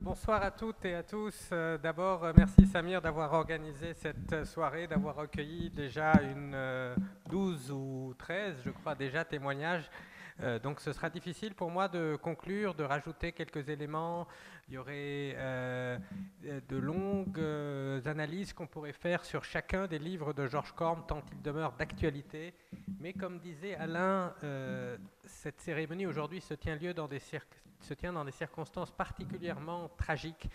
Bonsoir à toutes et à tous. D'abord, merci Samir d'avoir organisé cette soirée, d'avoir recueilli déjà une 12 ou 13, je crois, déjà témoignages. Donc ce sera difficile pour moi de conclure, de rajouter quelques éléments. Il y aurait de longues analyses qu'on pourrait faire sur chacun des livres de Georges Corme, tant ils demeurent d'actualité. Mais comme disait Alain, cette cérémonie aujourd'hui se tient dans des circonstances particulièrement tragiques.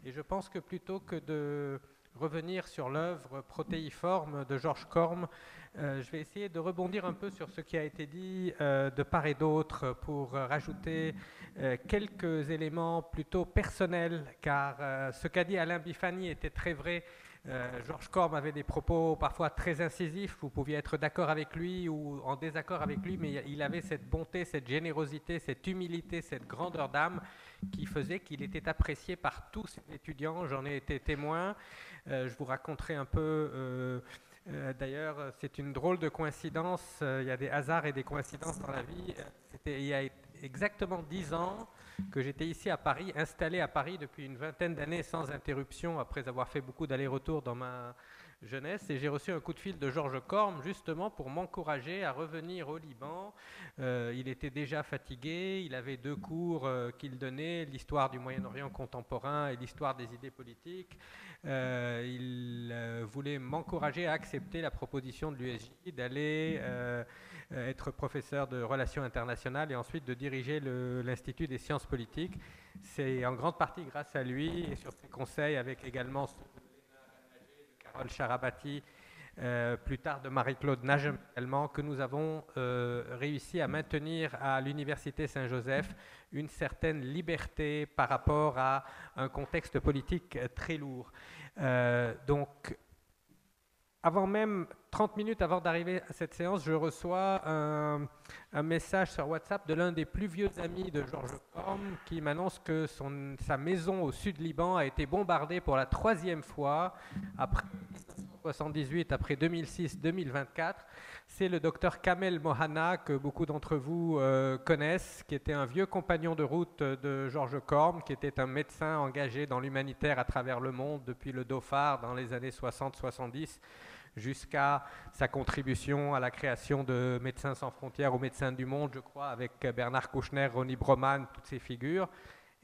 Et je pense que plutôt que de revenir sur l'œuvre protéiforme de Georges Corme, je vais essayer de rebondir un peu sur ce qui a été dit de part et d'autre pour rajouter quelques éléments plutôt personnels, car ce qu'a dit Alain Bifani était très vrai. Georges Corme avait des propos parfois très incisifs, vous pouviez être d'accord avec lui ou en désaccord avec lui, mais il avait cette bonté, cette générosité, cette humilité, cette grandeur d'âme qui faisait qu'il était apprécié par tous ses étudiants. J'en ai été témoin. Je vous raconterai un peu. D'ailleurs, c'est une drôle de coïncidence. Il y a des hasards et des coïncidences dans la vie. C'était il y a exactement 10 ans que j'étais ici à Paris, installé à Paris depuis une vingtaine d'années sans interruption, après avoir fait beaucoup d'allers-retours dans ma jeunesse, et j'ai reçu un coup de fil de Georges Corme justement pour m'encourager à revenir au Liban. Il était déjà fatigué, il avait deux cours qu'il donnait, l'histoire du Moyen-Orient contemporain et l'histoire des idées politiques. Il voulait m'encourager à accepter la proposition de l'USJ d'aller être professeur de relations internationales et ensuite de diriger l'Institut des sciences politiques. C'est en grande partie grâce à lui et sur ses conseils, avec également ceux de Carole Charabati, plus tard de Marie-Claude Najem également, que nous avons réussi à maintenir à l'Université Saint-Joseph une certaine liberté par rapport à un contexte politique très lourd. Donc, avant même, 30 minutes avant d'arriver à cette séance, je reçois un message sur WhatsApp de l'un des plus vieux amis de Georges Corme qui m'annonce que sa maison au sud Liban a été bombardée pour la troisième fois après 1978, après 2006-2024. C'est le docteur Kamel Mohana, que beaucoup d'entre vous connaissent, qui était un vieux compagnon de route de Georges Corme, qui était un médecin engagé dans l'humanitaire à travers le monde depuis le Dhofar dans les années 60-70 jusqu'à sa contribution à la création de Médecins sans frontières ou Médecins du monde, je crois, avec Bernard Kouchner, Ronnie Broman, toutes ces figures.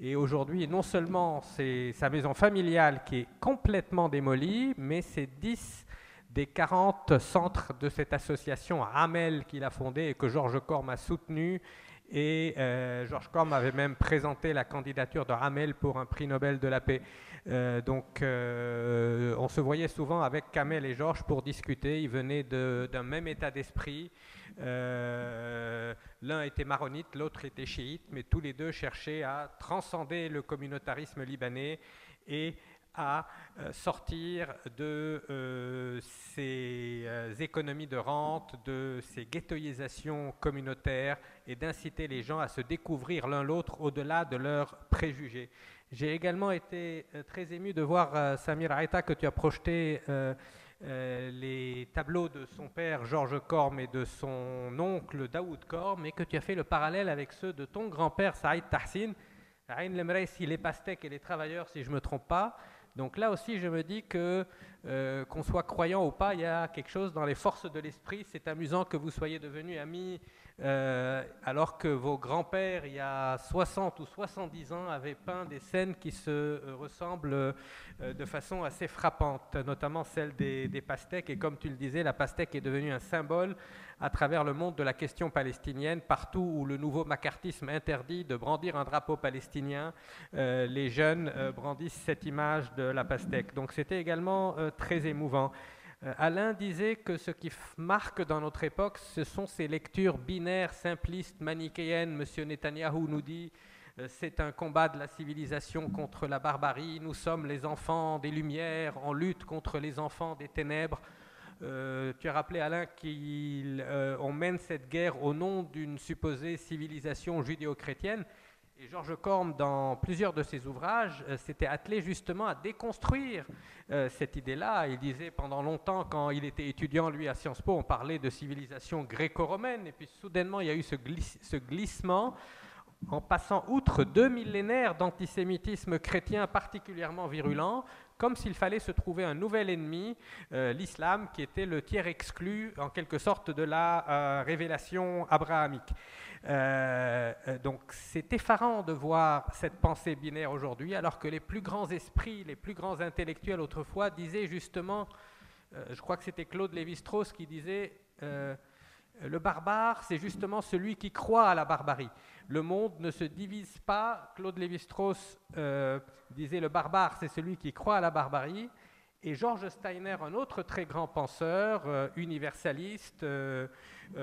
Et aujourd'hui, non seulement c'est sa maison familiale qui est complètement démolie, mais c'est 10 des 40 centres de cette association Amel qu'il a fondée et que Georges Corme a soutenu. Et Georges Corme avait même présenté la candidature de Amel pour un prix Nobel de la paix. Donc on se voyait souvent avec Kamel et Georges pour discuter. Ils venaient d'un même état d'esprit. L'un était maronite, l'autre était chiite, mais tous les deux cherchaient à transcender le communautarisme libanais et à sortir de ces économies de rente, de ces ghettoisations communautaires et d'inciter les gens à se découvrir l'un l'autre au-delà de leurs préjugés. J'ai également été très ému de voir, Samir Aïta, que tu as projeté les tableaux de son père Georges Corme et de son oncle Daoud Corme, et que tu as fait le parallèle avec ceux de ton grand-père Saïd Tahsin, Aïn Lemreissi, les pastèques et les travailleurs, si je ne me trompe pas. Donc là aussi, je me dis que qu'on soit croyant ou pas, il y a quelque chose dans les forces de l'esprit. C'est amusant que vous soyez devenus amis alors que vos grands-pères, il y a 60 ou 70 ans, avaient peint des scènes qui se ressemblent de façon assez frappante, notamment celle des pastèques. Et comme tu le disais, la pastèque est devenue un symbole à travers le monde de la question palestinienne. Partout où le nouveau macartisme interdit de brandir un drapeau palestinien, les jeunes brandissent cette image de la pastèque. Donc c'était également très émouvant. Alain disait que ce qui marque dans notre époque, ce sont ces lectures binaires, simplistes, manichéennes. Monsieur Netanyahou nous dit c'est un combat de la civilisation contre la barbarie. Nous sommes les enfants des Lumières en lutte contre les enfants des ténèbres. Tu as rappelé, Alain, qu'on mène cette guerre au nom d'une supposée civilisation judéo-chrétienne. Et Georges Corme, dans plusieurs de ses ouvrages, s'était attelé justement à déconstruire cette idée-là. Il disait pendant longtemps, quand il était étudiant, lui, à Sciences Po, on parlait de civilisation gréco-romaine. Et puis soudainement, il y a eu ce glissement en passant outre 2 millénaires d'antisémitisme chrétien particulièrement virulent, comme s'il fallait se trouver un nouvel ennemi, l'islam, qui était le tiers exclu, en quelque sorte, de la révélation abrahamique. Donc c'est effarant de voir cette pensée binaire aujourd'hui, alors que les plus grands esprits, les plus grands intellectuels autrefois disaient justement, je crois que c'était Claude Lévi-Strauss qui disait le barbare, c'est justement celui qui croit à la barbarie. Le monde ne se divise pas. Claude Lévi-Strauss disait le barbare, c'est celui qui croit à la barbarie. Et George Steiner, un autre très grand penseur, universaliste,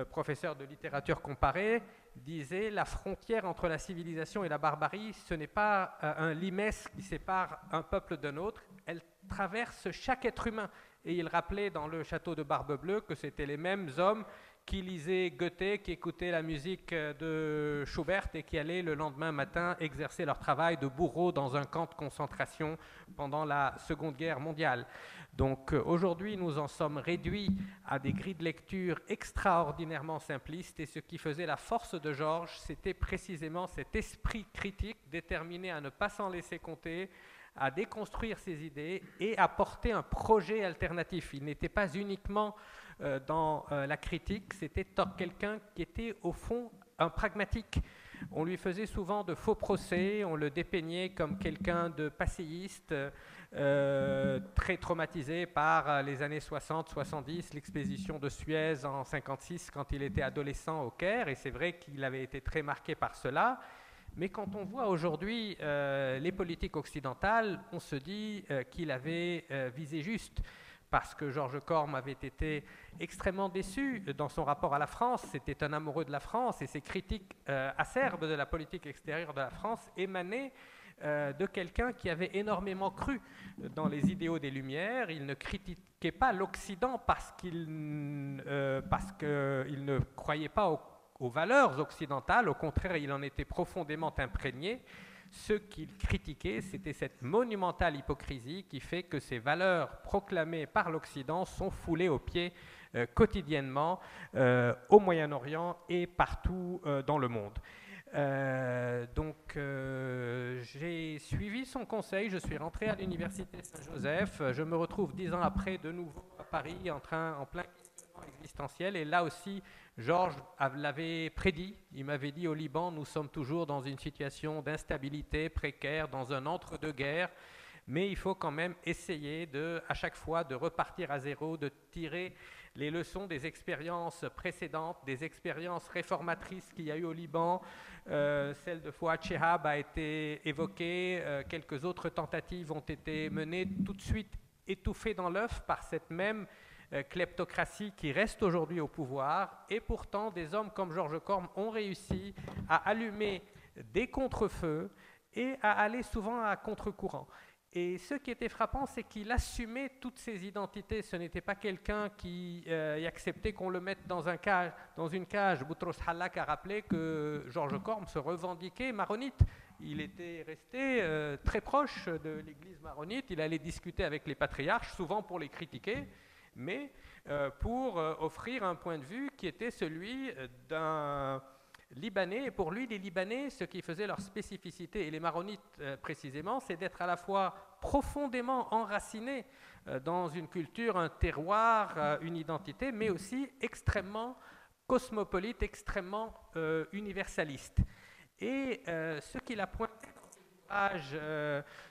professeur de littérature comparée, disait la frontière entre la civilisation et la barbarie, ce n'est pas un limès qui sépare un peuple d'un autre, elle traverse chaque être humain. Et il rappelait dans le château de Barbe-Bleue que c'était les mêmes hommes qui lisaient Goethe, qui écoutaient la musique de Schubert et qui allaient le lendemain matin exercer leur travail de bourreau dans un camp de concentration pendant la Seconde Guerre mondiale. Donc aujourd'hui, nous en sommes réduits à des grilles de lecture extraordinairement simplistes et ce qui faisait la force de Georges, c'était précisément cet esprit critique déterminé à ne pas s'en laisser compter, à déconstruire ses idées et à porter un projet alternatif. Il n'était pas uniquement dans la critique, c'était quelqu'un qui était au fond un pragmatique. On lui faisait souvent de faux procès, on le dépeignait comme quelqu'un de passéiste, très traumatisé par les années 60-70, l'expédition de Suez en 56 quand il était adolescent au Caire, et c'est vrai qu'il avait été très marqué par cela. Mais quand on voit aujourd'hui les politiques occidentales, on se dit qu'il avait visé juste, parce que Georges Corme avait été extrêmement déçu dans son rapport à la France. C'était un amoureux de la France et ses critiques acerbes de la politique extérieure de la France émanaient de quelqu'un qui avait énormément cru dans les idéaux des Lumières. Il ne critiquait pas l'Occident parce qu'il ne croyait pas aux valeurs occidentales, au contraire, il en était profondément imprégné. Ce qu'il critiquait, c'était cette monumentale hypocrisie qui fait que ces valeurs proclamées par l'Occident sont foulées aux pieds quotidiennement au Moyen-Orient et partout dans le monde. Donc j'ai suivi son conseil, je suis rentré à l'université Saint-Joseph, je me retrouve 10 ans après de nouveau à Paris en plein questionnement existentiel, et là aussi Georges l'avait prédit, il m'avait dit au Liban, nous sommes toujours dans une situation d'instabilité précaire, dans un entre-deux-guerres, mais il faut quand même essayer à chaque fois de repartir à zéro, de tirer les leçons des expériences précédentes, des expériences réformatrices qu'il y a eu au Liban. Celle de Fouad Chehab a été évoquée, quelques autres tentatives ont été menées, tout de suite étouffées dans l'œuf par cette même kleptocratie qui reste aujourd'hui au pouvoir, et pourtant des hommes comme Georges Corme ont réussi à allumer des contre-feux et à aller souvent à contre-courant. Et ce qui était frappant, c'est qu'il assumait toutes ses identités. Ce n'était pas quelqu'un qui acceptait qu'on le mette dans une cage. Boutros Hallak a rappelé que Georges Corme se revendiquait maronite. Il était resté très proche de l'église maronite. Il allait discuter avec les patriarches, souvent pour les critiquer, mais pour offrir un point de vue qui était celui d'un Libanais. Et pour lui, les Libanais, ce qui faisait leur spécificité, et les maronites précisément, c'est d'être à la fois profondément enracinés dans une culture, un terroir, une identité, mais aussi extrêmement cosmopolite, extrêmement universaliste. Et ce qu'il a pointé dans ses ouvrages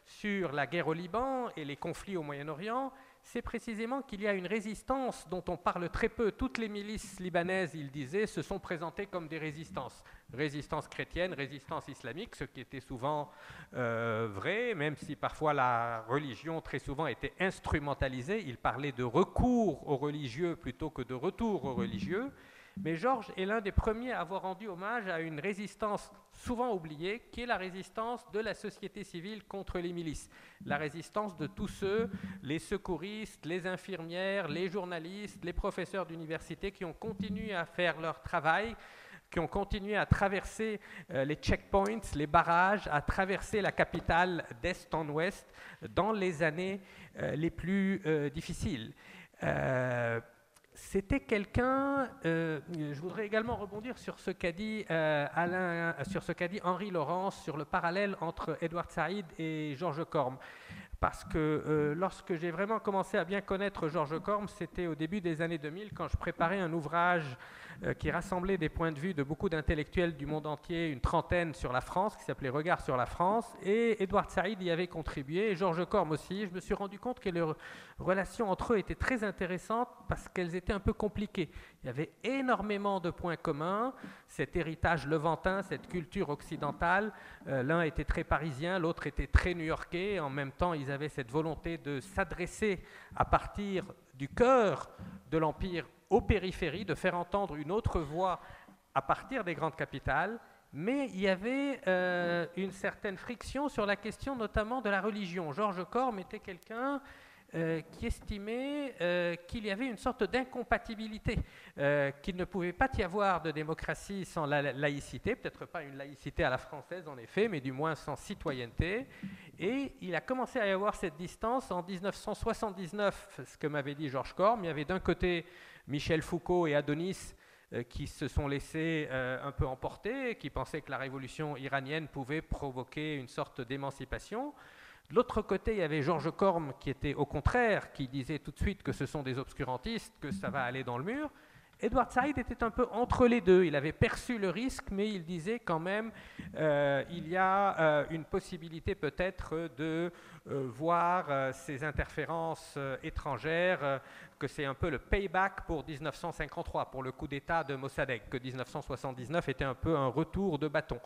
sur la guerre au Liban et les conflits au Moyen-Orient, c'est précisément qu'il y a une résistance dont on parle très peu. Toutes les milices libanaises, il disait, se sont présentées comme des résistances. Résistance chrétienne, résistance islamique, ce qui était souvent vrai, même si parfois la religion très souvent était instrumentalisée. Il parlait de recours aux religieux plutôt que de retour aux religieux. Mais Georges est l'un des premiers à avoir rendu hommage à une résistance souvent oubliée, qui est la résistance de la société civile contre les milices. La résistance de tous ceux, les secouristes, les infirmières, les journalistes, les professeurs d'université qui ont continué à faire leur travail, qui ont continué à traverser les checkpoints, les barrages, à traverser la capitale d'est en ouest dans les années les plus difficiles. c'était quelqu'un, je voudrais également rebondir sur ce qu'a dit sur ce qu'a dit Henri Laurence sur le parallèle entre Edward Said et Georges Corme. Parce que lorsque j'ai vraiment commencé à bien connaître Georges Corme, c'était au début des années 2000, quand je préparais un ouvrage qui rassemblait des points de vue de beaucoup d'intellectuels du monde entier, une trentaine sur la France, qui s'appelait Regard sur la France, et Edward Said y avait contribué, et Georges Corme aussi. Je me suis rendu compte que les relations entre eux étaient très intéressantes parce qu'elles étaient un peu compliquées. Il y avait énormément de points communs, cet héritage levantin, cette culture occidentale. L'un était très parisien, l'autre était très new-yorkais. En même temps, ils avaient cette volonté de s'adresser à partir du cœur de l'Empire aux périphéries, de faire entendre une autre voix à partir des grandes capitales. Mais il y avait une certaine friction sur la question notamment de la religion. Georges Corme était quelqu'un qui estimait qu'il y avait une sorte d'incompatibilité, qu'il ne pouvait pas y avoir de démocratie sans la laïcité, peut-être pas une laïcité à la française en effet, mais du moins sans citoyenneté. Et il a commencé à y avoir cette distance en 1979, ce que m'avait dit Georges Corme. Il y avait d'un côté Michel Foucault et Adonis qui se sont laissés un peu emporter, qui pensaient que la révolution iranienne pouvait provoquer une sorte d'émancipation. De l'autre côté, il y avait Georges Corme qui était au contraire, qui disait tout de suite que ce sont des obscurantistes, que ça va aller dans le mur. Edward Said était un peu entre les deux. Il avait perçu le risque, mais il disait quand même il y a une possibilité peut-être de voir ces interférences étrangères, que c'est un peu le payback pour 1953, pour le coup d'État de Mossadegh, que 1979 était un peu un retour de bâton.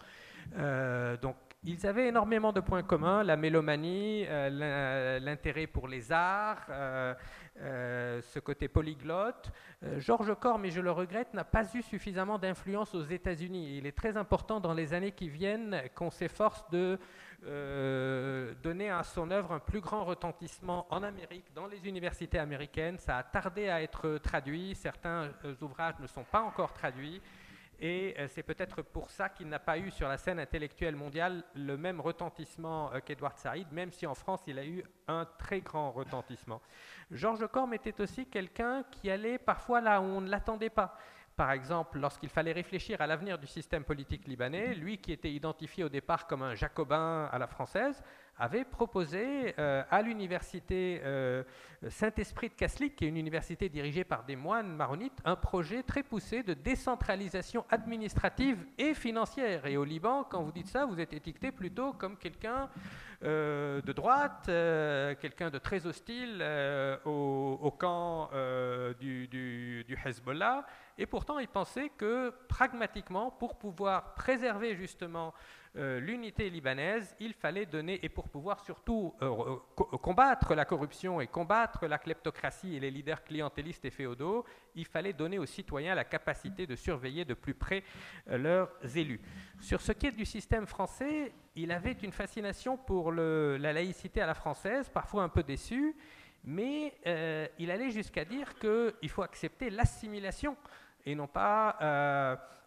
Donc, ils avaient énormément de points communs, la mélomanie, l'intérêt pour les arts, ce côté polyglotte. Georges Corme, et je le regrette, n'a pas eu suffisamment d'influence aux États-Unis. Il est très important dans les années qui viennent qu'on s'efforce de donner à son œuvre un plus grand retentissement en Amérique, dans les universités américaines. Ça a tardé à être traduit, certains ouvrages ne sont pas encore traduits. Et c'est peut-être pour ça qu'il n'a pas eu sur la scène intellectuelle mondiale le même retentissement qu'Edward Said, même si en France il a eu un très grand retentissement. Georges Corme était aussi quelqu'un qui allait parfois là où on ne l'attendait pas. Par exemple, lorsqu'il fallait réfléchir à l'avenir du système politique libanais, lui qui était identifié au départ comme un jacobin à la française, avait proposé à l'université Saint-Esprit de Kaslik, qui est une université dirigée par des moines maronites, un projet très poussé de décentralisation administrative et financière. Et au Liban, quand vous dites ça, vous êtes étiqueté plutôt comme quelqu'un de droite, quelqu'un de très hostile au camp du Hezbollah. Et pourtant, il pensait que pragmatiquement, pour pouvoir préserver justement l'unité libanaise, il fallait donner, et pour pouvoir surtout combattre la corruption et combattre la kleptocratie et les leaders clientélistes et féodaux, il fallait donner aux citoyens la capacité de surveiller de plus près leurs élus. Sur ce qui est du système français, il avait une fascination pour la laïcité à la française, parfois un peu déçu, mais il allait jusqu'à dire qu'il faut accepter l'assimilation et non pas...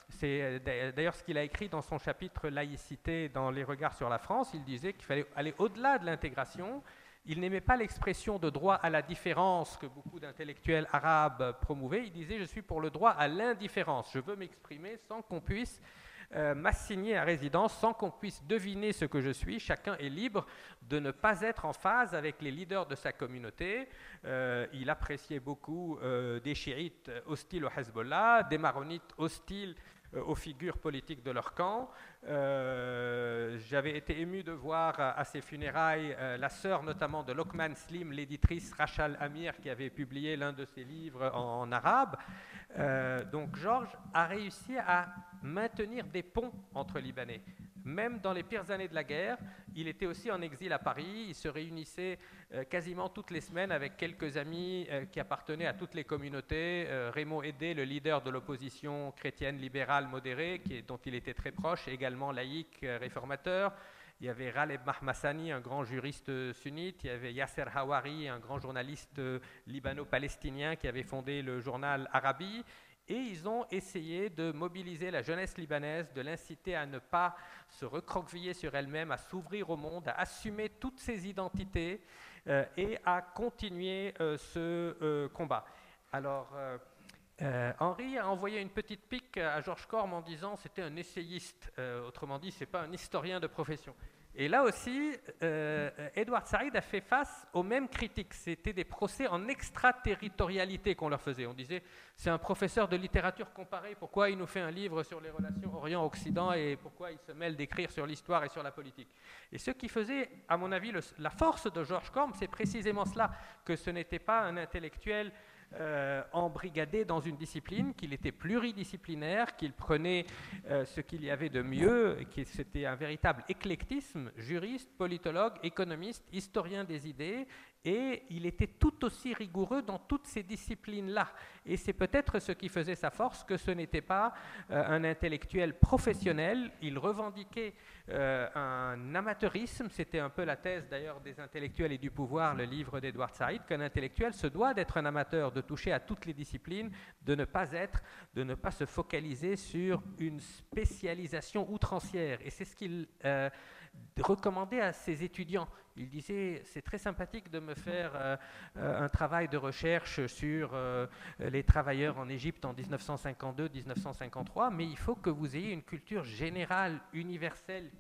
c'est d'ailleurs ce qu'il a écrit dans son chapitre laïcité dans Les regards sur la France. Il disait qu'il fallait aller au-delà de l'intégration. Il n'aimait pas l'expression de droit à la différence que beaucoup d'intellectuels arabes promouvaient. Il disait « je suis pour le droit à l'indifférence. Je veux m'exprimer sans qu'on puisse m'assigner à résidence, sans qu'on puisse deviner ce que je suis. Chacun est libre de ne pas être en phase avec les leaders de sa communauté. » Il appréciait beaucoup des chiites hostiles au Hezbollah, des maronites hostiles aux figures politiques de leur camp. J'avais été ému de voir à ses funérailles la sœur notamment de Lokman Slim, l'éditrice Rachel Amir, qui avait publié l'un de ses livres en arabe. Donc Georges a réussi à maintenir des ponts entre Libanais. Même dans les pires années de la guerre, il était aussi en exil à Paris. Il se réunissait quasiment toutes les semaines avec quelques amis qui appartenaient à toutes les communautés. Raymond Aidé, le leader de l'opposition chrétienne libérale modérée, dont il était très proche, également laïque, réformateur. Il y avait Ghaleb Mahmassani, un grand juriste sunnite. Il y avait Yasser Hawari, un grand journaliste libano-palestinien qui avait fondé le journal Arabi. Et ils ont essayé de mobiliser la jeunesse libanaise, de l'inciter à ne pas se recroqueviller sur elle-même, à s'ouvrir au monde, à assumer toutes ses identités et à continuer ce combat. Alors, Henri a envoyé une petite pique à Georges Corme en disant c'était un essayiste. Autrement dit, c'est pas un historien de profession. Et là aussi, Edward Said a fait face aux mêmes critiques. C'était des procès en extraterritorialité qu'on leur faisait. On disait, c'est un professeur de littérature comparée, pourquoi il nous fait un livre sur les relations Orient-Occident et pourquoi il se mêle d'écrire sur l'histoire et sur la politique. Et ce qui faisait, à mon avis, la force de Georges Corme, c'est précisément cela, que ce n'était pas un intellectuel embrigadé dans une discipline, qu'il était pluridisciplinaire, qu'il prenait ce qu'il y avait de mieux, que c'était un véritable éclectisme, juriste, politologue, économiste, historien des idées, et il était tout aussi rigoureux dans toutes ces disciplines-là. Et c'est peut-être ce qui faisait sa force, que ce n'était pas un intellectuel professionnel. Il revendiquait un amateurisme, c'était un peu la thèse d'ailleurs des intellectuels et du pouvoir, le livre d'Edward Said, qu'un intellectuel se doit d'être un amateur, de toucher à toutes les disciplines, de ne pas se focaliser sur une spécialisation outrancière. Et c'est ce qu'il recommandait à ses étudiants. Il disait, c'est très sympathique de me faire un travail de recherche sur les travailleurs en Égypte en 1952-1953, mais il faut que vous ayez une culture générale, universelle,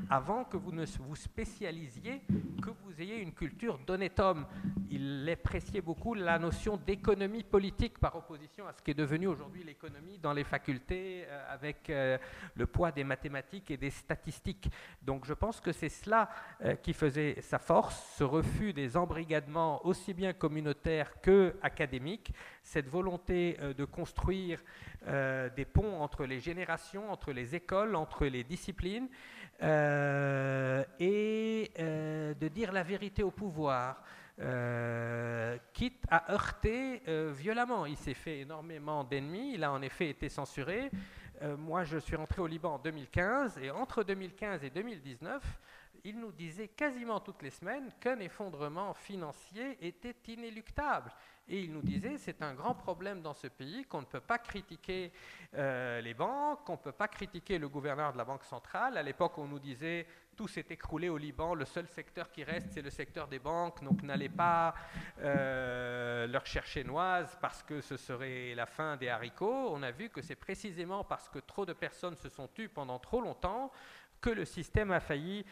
avant que vous ne vous spécialisiez, que vous ayez une culture d'honnête homme. Il appréciait beaucoup la notion d'économie politique par opposition à ce qui est devenu aujourd'hui l'économie dans les facultés avec le poids des mathématiques et des statistiques. Donc je pense que c'est cela qui faisait sa force, ce refus des embrigadements aussi bien communautaires que académiques, cette volonté de construire des ponts entre les générations, entre les écoles, entre les disciplines, et de dire la vérité au pouvoir. Quitte à heurter violemment. Il s'est fait énormément d'ennemis, il a en effet été censuré. Moi, je suis rentré au Liban en 2015, et entre 2015 et 2019, il nous disait quasiment toutes les semaines qu'un effondrement financier était inéluctable. Et il nous disait, c'est un grand problème dans ce pays, qu'on ne peut pas critiquer les banques, qu'on ne peut pas critiquer le gouverneur de la Banque centrale. À l'époque, on nous disait, tout s'est écroulé au Liban, le seul secteur qui reste, c'est le secteur des banques, donc n'allez pas leur chercher noise parce que ce serait la fin des haricots. On a vu que c'est précisément parce que trop de personnes se sont tues pendant trop longtemps que le système a fini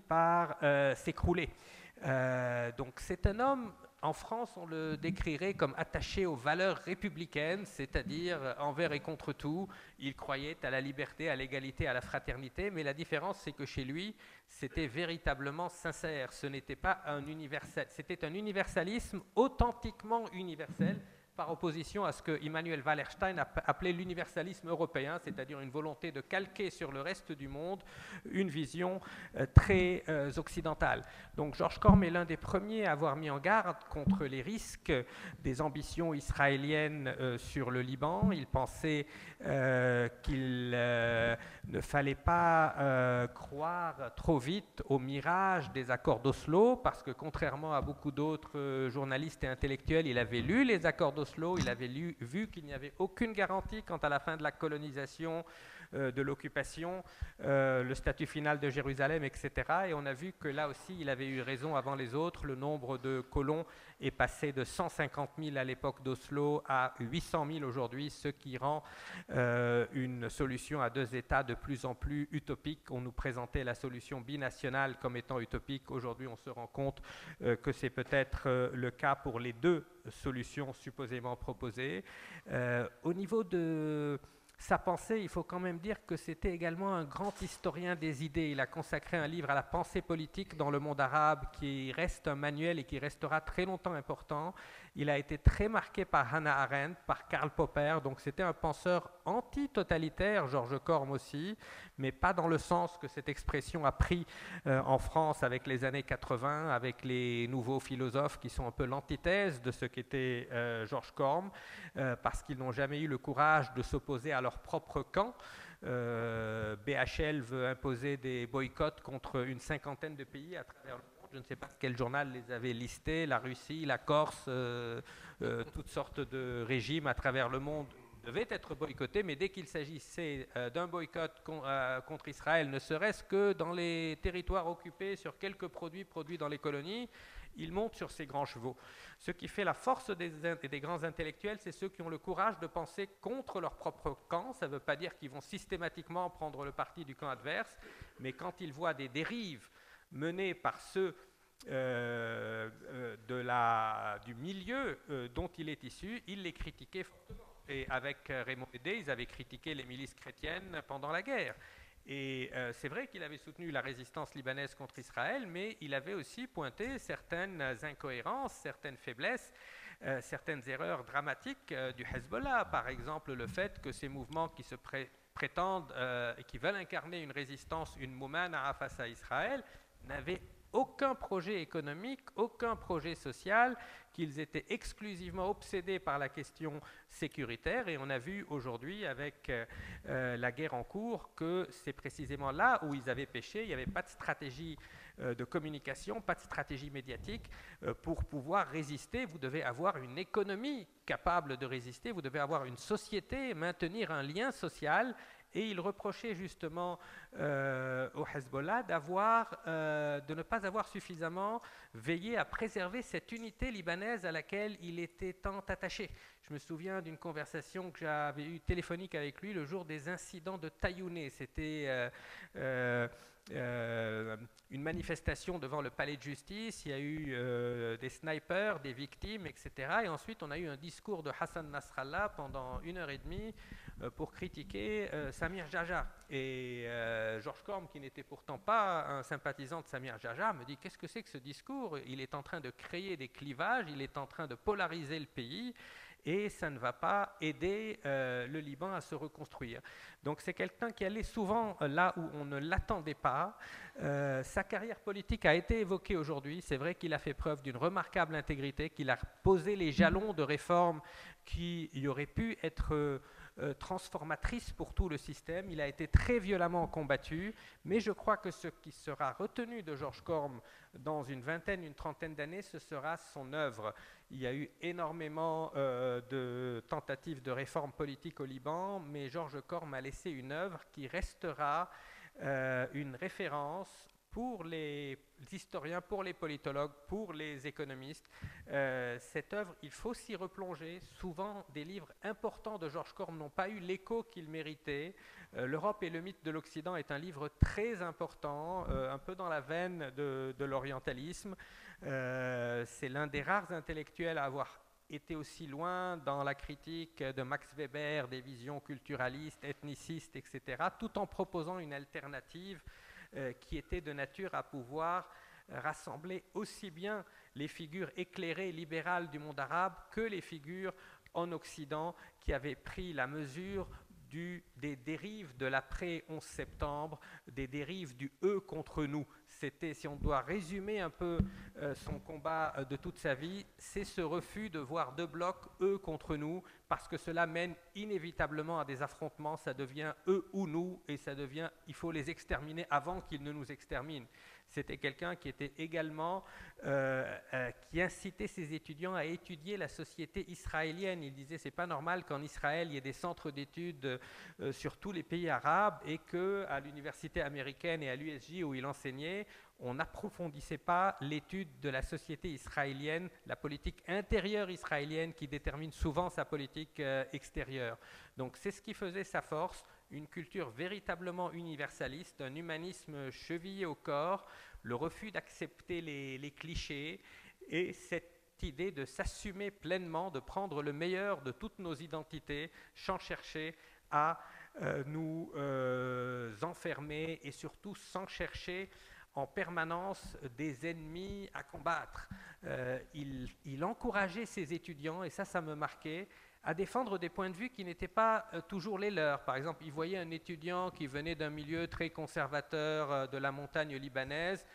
par s'écrouler. Donc c'est un homme, en France on le décrirait comme attaché aux valeurs républicaines, c'est-à-dire envers et contre tout. Il croyait à la liberté, à l'égalité, à la fraternité, mais la différence c'est que chez lui c'était véritablement sincère. Ce n'était pas un universel, c'était un universalisme authentiquement universel, par opposition à ce que Immanuel Wallerstein appelait l'universalisme européen, c'est-à-dire une volonté de calquer sur le reste du monde une vision très occidentale. Donc Georges Corme est l'un des premiers à avoir mis en garde contre les risques des ambitions israéliennes sur le Liban. Il pensait qu'il ne fallait pas croire trop vite au mirage des accords d'Oslo, parce que contrairement à beaucoup d'autres journalistes et intellectuels, il avait lu les accords d'Oslo, il avait vu qu'il n'y avait aucune garantie quant à la fin de la colonisation, de l'occupation, le statut final de Jérusalem, etc. Et on a vu que là aussi, il avait eu raison avant les autres. Le nombre de colons est passé de 150 000 à l'époque d'Oslo à 800 000 aujourd'hui, ce qui rend une solution à deux États de plus en plus utopique. On nous présentait la solution binationale comme étant utopique. Aujourd'hui, on se rend compte que c'est peut-être le cas pour les deux solutions supposément proposées. Au niveau de sa pensée, il faut quand même dire que c'était également un grand historien des idées. Il a consacré un livre à la pensée politique dans le monde arabe qui reste un manuel et qui restera très longtemps important. Il a été très marqué par Hannah Arendt, par Karl Popper, donc c'était un penseur anti-totalitaire, Georges Corme aussi, mais pas dans le sens que cette expression a pris en France avec les années 80, avec les nouveaux philosophes qui sont un peu l'antithèse de ce qu'était Georges Corme, parce qu'ils n'ont jamais eu le courage de s'opposer à leur propre camp. BHL veut imposer des boycotts contre une cinquantaine de pays à travers le monde. Je ne sais pas quel journal les avait listés, la Russie, la Corse, toutes sortes de régimes à travers le monde devait être boycotté, mais dès qu'il s'agissait d'un boycott contre Israël, ne serait-ce que dans les territoires occupés sur quelques produits produits dans les colonies, il monte sur ses grands chevaux. Ce qui fait la force des grands intellectuels, c'est ceux qui ont le courage de penser contre leur propre camp. Ça ne veut pas dire qu'ils vont systématiquement prendre le parti du camp adverse, mais quand ils voient des dérives menées par ceux du milieu dont il est issu, il les critiquait fortement. Et avec Raymond Aidé, ils avaient critiqué les milices chrétiennes pendant la guerre. Et c'est vrai qu'il avait soutenu la résistance libanaise contre Israël, mais il avait aussi pointé certaines incohérences, certaines faiblesses, certaines erreurs dramatiques du Hezbollah. Par exemple, le fait que ces mouvements qui se prétendent et qui veulent incarner une résistance, une mumana'a face à Israël, n'avaient aucun projet économique, aucun projet social, qu'ils étaient exclusivement obsédés par la question sécuritaire. Et on a vu aujourd'hui avec la guerre en cours que c'est précisément là où ils avaient péché. Il n'y avait pas de stratégie de communication, pas de stratégie médiatique. Pour pouvoir résister, vous devez avoir une économie capable de résister, vous devez avoir une société, maintenir un lien social. Et il reprochait justement au Hezbollah de ne pas avoir suffisamment veillé à préserver cette unité libanaise à laquelle il était tant attaché. Je me souviens d'une conversation que j'avais eue téléphonique avec lui le jour des incidents de Tayouneh. C'était une manifestation devant le palais de justice, il y a eu des snipers, des victimes, etc. Et ensuite, on a eu un discours de Hassan Nasrallah pendant 1h30 pour critiquer Samir Jaja. Et Georges Corm, qui n'était pourtant pas un sympathisant de Samir Jaja, me dit « Qu'est-ce que c'est que ce discours ? Il est en train de créer des clivages, il est en train de polariser le pays. » Et ça ne va pas aider le Liban à se reconstruire. Donc c'est quelqu'un qui allait souvent là où on ne l'attendait pas. Sa carrière politique a été évoquée aujourd'hui. C'est vrai qu'il a fait preuve d'une remarquable intégrité, qu'il a posé les jalons de réformes qui y auraient pu être transformatrices pour tout le système. Il a été très violemment combattu, mais je crois que ce qui sera retenu de Georges Corm dans une vingtaine, une trentaine d'années, ce sera son œuvre. Il y a eu énormément de tentatives de réforme politique au Liban, mais Georges Corm a laissé une œuvre qui restera une référence pour les historiens, pour les politologues, pour les économistes. Cette œuvre, il faut s'y replonger. Souvent, des livres importants de Georges Corm n'ont pas eu l'écho qu'ils méritaient. L'Europe et le mythe de l'Occident est un livre très important, un peu dans la veine de l'orientalisme. C'est l'un des rares intellectuels à avoir été aussi loin dans la critique de Max Weber, des visions culturalistes, ethnicistes, etc., tout en proposant une alternative qui était de nature à pouvoir rassembler aussi bien les figures éclairées, libérales du monde arabe que les figures en Occident qui avaient pris la mesure des dérives de l'après 11 septembre, des dérives du « eux contre nous ». C'était, si on doit résumer un peu son combat de toute sa vie, c'est ce refus de voir deux blocs, eux contre nous, parce que cela mène inévitablement à des affrontements, ça devient eux ou nous, et ça devient, il faut les exterminer avant qu'ils ne nous exterminent. C'était quelqu'un qui était également, qui incitait ses étudiants à étudier la société israélienne. Il disait c'est pas normal qu'en Israël il y ait des centres d'études sur tous les pays arabes et qu'à l'université américaine et à l'USJ où il enseignait, on n'approfondissait pas l'étude de la société israélienne, la politique intérieure israélienne qui détermine souvent sa politique extérieure. Donc c'est ce qui faisait sa force, une culture véritablement universaliste, un humanisme chevillé au corps, le refus d'accepter les clichés et cette idée de s'assumer pleinement, de prendre le meilleur de toutes nos identités sans chercher à nous enfermer et surtout sans chercher en permanence des ennemis à combattre. Il encourageait ses étudiants, et ça me marquait, à défendre des points de vue qui n'étaient pas toujours les leurs. Par exemple, il voyait un étudiant qui venait d'un milieu très conservateur de la montagne libanaise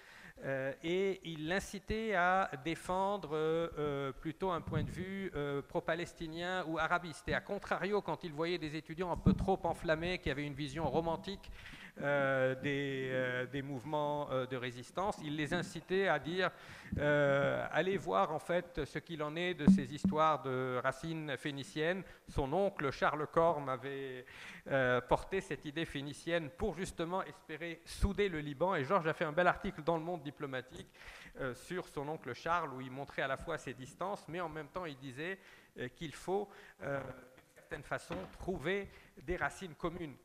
et il l'incitait à défendre plutôt un point de vue pro-palestinien ou arabiste. Et à contrario, quand il voyait des étudiants un peu trop enflammés, qui avaient une vision romantique des mouvements de résistance. Il les incitait à dire allez voir en fait ce qu'il en est de ces histoires de racines phéniciennes. Son oncle Charles Corm avait porté cette idée phénicienne pour justement espérer souder le Liban, et Georges a fait un bel article dans Le Monde diplomatique sur son oncle Charles, où il montrait à la fois ses distances, mais en même temps il disait qu'il faut d'une certaine façon trouver des racines communes,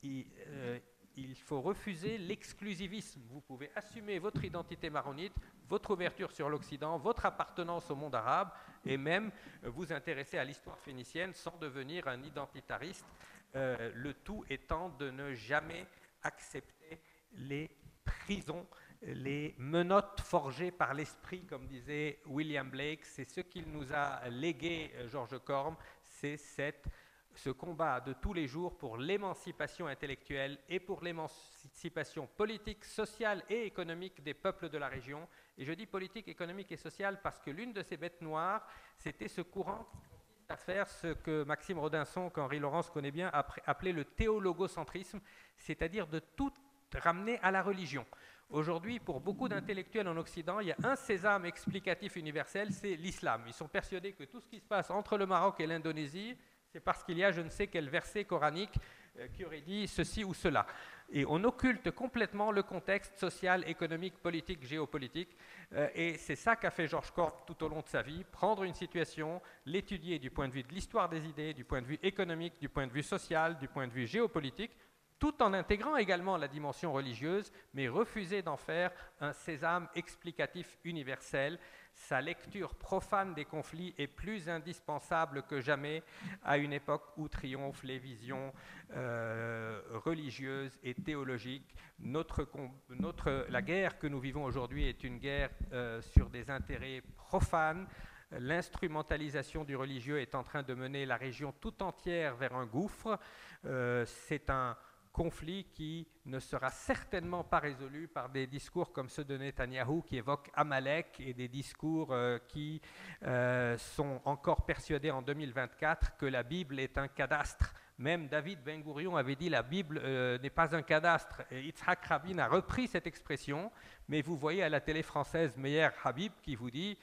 il faut refuser l'exclusivisme. Vous pouvez assumer votre identité maronite, votre ouverture sur l'Occident, votre appartenance au monde arabe, et même vous intéresser à l'histoire phénicienne sans devenir un identitariste, le tout étant de ne jamais accepter les prisons, les menottes forgées par l'esprit, comme disait William Blake. C'est ce qu'il nous a légué, Georges Corm, c'est ce combat de tous les jours pour l'émancipation intellectuelle et pour l'émancipation politique, sociale et économique des peuples de la région. Et je dis politique, économique et sociale parce que l'une de ces bêtes noires, c'était ce courant qui consiste à faire ce que Maxime Rodinson, qu'Henri Laurence connaît bien, appelait le théologocentrisme, c'est-à-dire de tout ramener à la religion. Aujourd'hui, pour beaucoup d'intellectuels en Occident, il y a un sésame explicatif universel, c'est l'islam. Ils sont persuadés que tout ce qui se passe entre le Maroc et l'Indonésie, c'est parce qu'il y a je ne sais quel verset coranique qui aurait dit ceci ou cela. Et on occulte complètement le contexte social, économique, politique, géopolitique. Et c'est ça qu'a fait Georges Corm tout au long de sa vie, prendre une situation, l'étudier du point de vue de l'histoire des idées, du point de vue économique, du point de vue social, du point de vue géopolitique, tout en intégrant également la dimension religieuse, mais refuser d'en faire un sésame explicatif universel. Sa lecture profane des conflits est plus indispensable que jamais à une époque où triomphent les visions religieuses et théologiques. La guerre que nous vivons aujourd'hui est une guerre sur des intérêts profanes. L'instrumentalisation du religieux est en train de mener la région tout entière vers un gouffre. C'est un conflit qui ne sera certainement pas résolu par des discours comme ceux de Netanyahou qui évoquent Amalek et des discours qui sont encore persuadés en 2024 que la Bible est un cadastre. Même David Ben Gourion avait dit la Bible n'est pas un cadastre. Et Yitzhak Rabin a repris cette expression, mais vous voyez à la télé française Meir Habib qui vous dit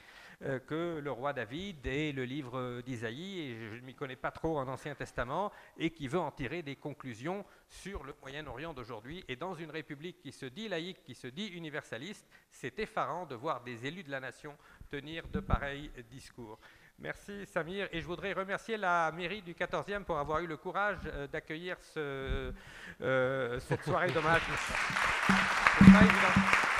que le roi David est le livre d'Isaïe, et je ne m'y connais pas trop en Ancien Testament, et qui veut en tirer des conclusions sur le Moyen-Orient d'aujourd'hui. Et dans une république qui se dit laïque, qui se dit universaliste, c'est effarant de voir des élus de la nation tenir de pareils discours. Merci Samir, et je voudrais remercier la mairie du 14e pour avoir eu le courage d'accueillir cette soirée d'hommage. C'est pas évident.